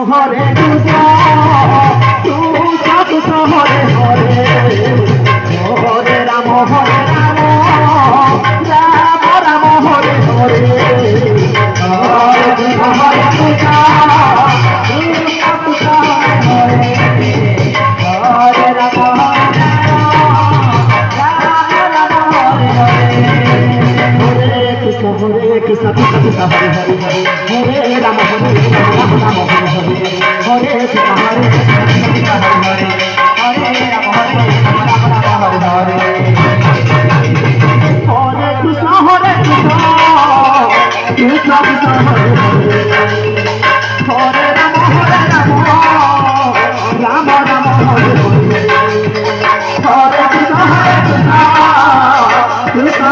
Hare Krishna Krishna Hare Hare Hare Ram Ram Ram Hare Hare Hare Krishna Hare Krishna Krishna Hare Hare Ram Ram Hare Hare Krishna Krishna Krishna Hare Hare Hare Ram Ram Ram Hare Hare Hare Krishna Hare Krishna Hare Hare Hare Ram Ram Hare Hare Hare Krishna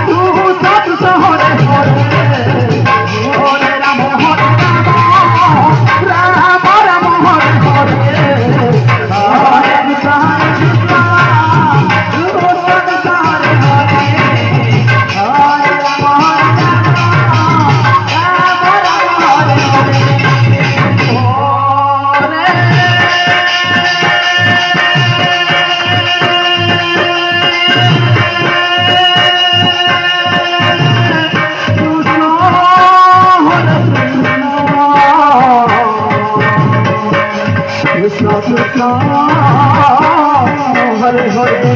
Krishna Krishna Hare Hare Hare Ram Ram Ram Hare Hare Hare Krishna Krishna Krishna Hare Hare Hare Ram Krishna Krishna Hare Hare